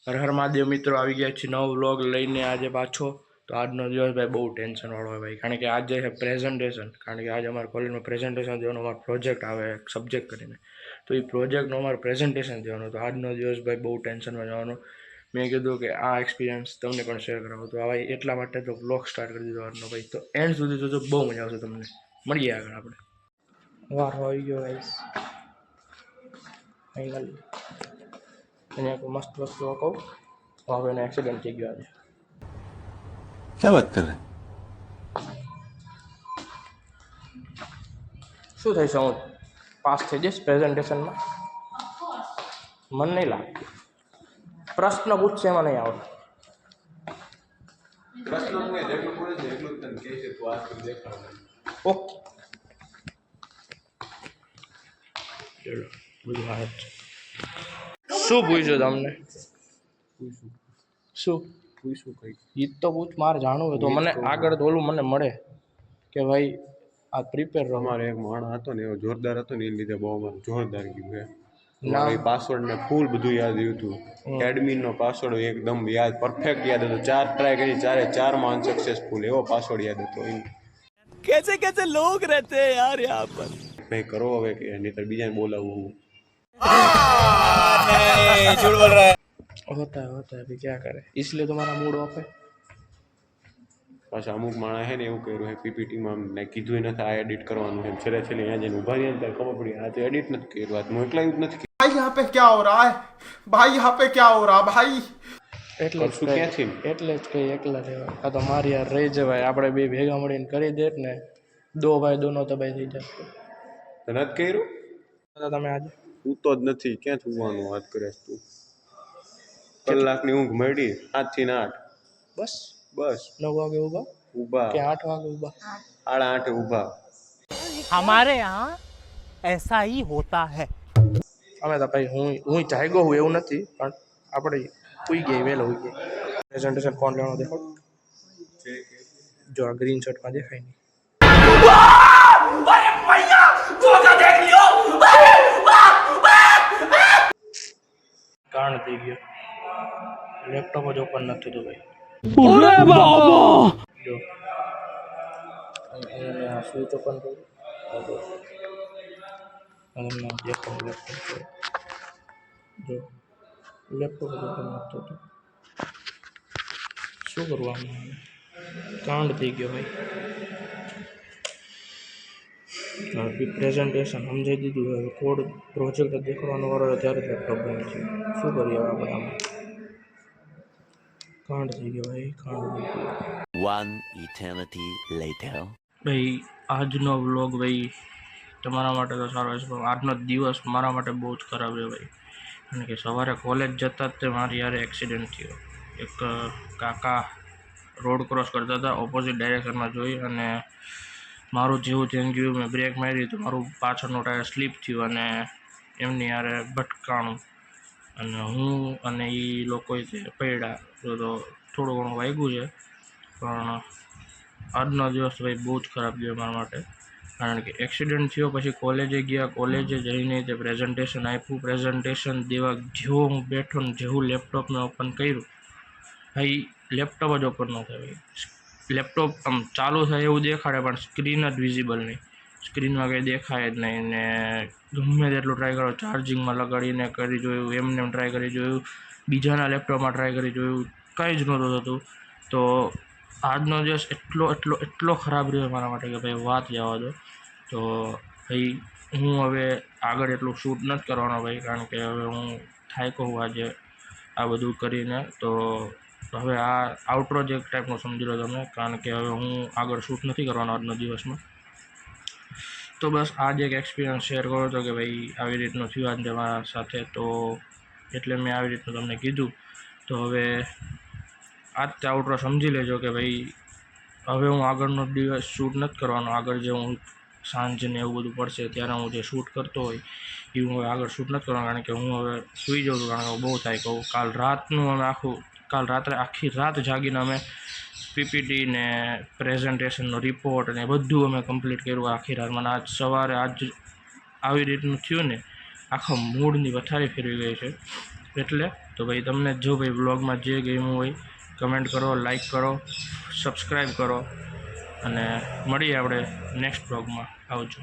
હર હર મહાદેવ મિત્રો, આવી ગયા છે નવો વ્લોગ લઈને આજે પાછો. તો આજનો દિવસ ભાઈ બહુ ટેન્શનવાળો હોય ભાઈ, કારણ કે આજે છે પ્રેઝન્ટેશન. કારણ કે આજે અમારા કોલેજમાં પ્રેઝન્ટેશન દેવાનું, અમારો પ્રોજેક્ટ આવે એક સબ્જેક્ટ કરીને, તો એ પ્રોજેક્ટનું અમારે પ્રેઝન્ટેશન દેવાનું. તો આજનો દિવસ ભાઈ બહુ ટેન્શનમાં જવાનો. મેં કીધું કે આ એક્સપિરિયન્સ તમને પણ શેર કરાવો, તો ભાઈ એટલા માટે તો વ્લોગ સ્ટાર્ટ કરી દીધો આજનો ભાઈ. તો એન્ડ સુધી જોજો, બહુ મજા આવશે તમને. મળીએ આગળ આપણે. વાર આવી ગયો ગાઈસ, ફાઇનલી અહીંયા કોઈ મસ્ત વસ્તુ કહું, હવે એને એક્સિડન્ટ થઈ ગયો આજે. क्या बात कर रहे हैं? શું થાય છે, હું પાસ થઈ જઈશ પ્રેઝન્ટેશનમાં? મને નહીં લાગતું. પ્રશ્ન પૂછશે એમાં નહીં આવડે. ઓકે, ચલો બધું હા છે. શું પૂછ્યું તમને? શું પૂછું કઈ ગીત તો પૂછ, મારે જાણવું હોય તો મને આગળ તો ઓલું મને મળે કે ભાઈ આ પ્રિપેર રહો. અમારે એક માણસ હતો ને, એવો જોરદાર હતો ને, એ લીધે બહુ અમારે જોરદાર ગયું છે. નામ? મારે પાસવર્ડ ને ફૂલ બધું યાદ રહ્યું હતું. એડમિન નો પાસવર્ડ એકદમ યાદ પરફેક્ટ યાદ હતો. 4 ટ્રાય કરી, 4 માં અનસક્સેસફુલ, એવો પાસવર્ડ યાદ હતો. कैसे कैसे लोग रहते हैं यार यहाँ पर। ભાઈ કરો હવે કે નહીતર બીજાને બોલાવવું. नहीं झूठ बोल रहा है। होता है अभी क्या करे, इसलिए तुम्हारा मूड ऑफ है. પાછા અમુક માણસ હે ને એવું કર્યું હે, પીપીટીમાં મેં કીધું નથી આ એડિટ કરવાનું છે. છેલ્લે અહીંયા જઈને ઉભા રહ્યા ત્યારે ખબર પડી આ તો એડિટ નથી કર્યું. આ હું એકલા જ નથી. भाई यहाँ पे क्या हो रहा है भाई, यहाँ पे क्या हो रहा भाई। એટલે જ કરશું કઈ- ક્યાંથી? એટલે જ કઈ એકલા રહેવા, આ તો મારી યાર રહી જવાય. આપણે બે ભેગા મળીને કરી દે ને, દો ભાઈ દોનો તબાઈ થઈ જશે. તો નથી કર્યું તો તમે આજે તું તો જ નથી, ક્યાં જોવાનું વાત કરે છે તું? કલાકની ઊંઘ મળી 7 થી 8. બસ બસ 9 વાગે ઊભા ઊભા કે 8 વાગે ઊભા? 8:30 ઊભા. हमारे यहाँ ऐसा ही होता है। અમે તો ભાઈ હું જાગ્યો હું એવું નથી, પણ આપણે ઉઈ ગઈ વહેલો ઉઈ ગઈ. પ્રેઝન્ટેશન કોણ લેવાનો દેખો, જો આ ગ્રીન શર્ટમાં દેખાય નહીં. કારણ થઈ ગયો, લેપટોપ જ ઓપન નથી થતું ભાઈ. જો અહીંયા સ્વિચ ઓપન કરું અને દેખાય લેપટોપ. જો લેપટોપ જ ઓપન નથી થતું. શું કરવાનું? કાંડ થઈ ગયો ભાઈ. પ્રેઝન્ટેશન સમજાઈ દીધું, હવે કોડ પ્રોજેક્ટ દેખાડવાનો વાળો ત્યારે લેપટોપ બંધ છે. શું કરીએ આપણે આમાં? કાંડ થઈ ગયો ભાઈ, કાંડ થઈ ગયો. One eternity later. ભાઈ આજનો વ્લોગ ભાઈ તમારા માટે તો સારો હશે, પણ આજનો દિવસ મારા માટે બહુ જ ખરાબ રહ્યો ભાઈ. કારણ કે સવારે કોલેજ જતા જ તે મારી યારે એક્સિડન્ટ થયો. એક કાકા રોડ ક્રોસ કરતા હતા, ઓપોઝિટ ડાયરેક્શનમાં જોઈ અને મારું જેવું થઈને ગયું. મેં બ્રેક મારી તો મારું પાછળનું ટાયર સ્લીપ થયું અને એમની યારે ભટકાણું અને હું અને એ લોકોએ તે પડ્યા. તો થોડું ઘણું વાગ્યું છે, પણ આજનો દિવસ ભાઈ બહુ જ ખરાબ ગયો મારા માટે. કારણ કે એક્સિડન્ટ થયો પછી કોલેજે ગયા, કોલેજે જઈને તે પ્રેઝન્ટેશન આપ્યું. પ્રેઝન્ટેશન દેવા જેવો હું બેઠો ને જેવું લેપટોપ મેં ઓપન કર્યું, ભાઈ લેપટોપ જ ઓપન ન થાય ભાઈ. લેપટોપ આમ ચાલુ થાય એવું દેખાડે પણ સ્ક્રીન જ વિઝિબલ નહીં, સ્ક્રીનમાં કંઈ દેખાય જ નહીં. ને ગમે તેટલું ટ્રાય કરો, ચાર્જિંગમાં લગાડીને કરી જોયું, એમને એમ ટ્રાય કરી જોયું, બીજાના લેપટોપમાં ટ્રાય કરી જોયું, કંઈ જ નહોતું થતું. તો આજનો દિવસ એટલો ખરાબ રહ્યો મારા માટે કે ભાઈ વાત જવા દો. તો ભાઈ હું હવે આગળ એટલું શૂટ નથી કરવાનો ભાઈ, કારણ કે હવે હું થાક્યો હું આજે આ બધું કરીને. તો હવે આ આઉટરો જ એક ટાઈપનું સમજી લો તમે, કારણ કે હવે હું આગળ શૂટ નથી કરવાનો આજનો દિવસમાં. તો બસ આ જ એક એક્સપિરિયન્સ શેર કરો તો કે ભાઈ આવી રીતનું થયું આજે મારા સાથે. તો એટલે મેં આવી રીતનું તમને કીધું. તો હવે આજ તે આઉટરો સમજી લેજો કે ભાઈ હવે હું આગળનો દિવસ શૂટ નથી કરવાનો. આગળ જે હું સાંજને એવું બધું પડશે ત્યારે હું જે શૂટ કરતો હોય એ હું હવે આગળ શૂટ નથી કરવાનો, કારણ કે હું હવે સૂઈ જાઉં છું. કારણ કે બહુ થાય કહું, કાલ રાત્રે આખી રાત જાગીને અમે પીપીટી ને પ્રેઝન્ટેશનનો રિપોર્ટ ને બધું અમે કમ્પ્લીટ કર્યું આખી રાતમાં. આજ સવારે આવી રીતનું થયું ને, આખા મૂડની પથારી ફેરવી ગઈ છે. એટલે તો ભાઈ તમને જો ભાઈ વ્લોગમાં જે ગમ્યું હોય કમેન્ટ કરો, લાઈક કરો, સબસ્ક્રાઈબ કરો અને મળીએ આપણે નેક્સ્ટ વ્લોગમાં. આવજો.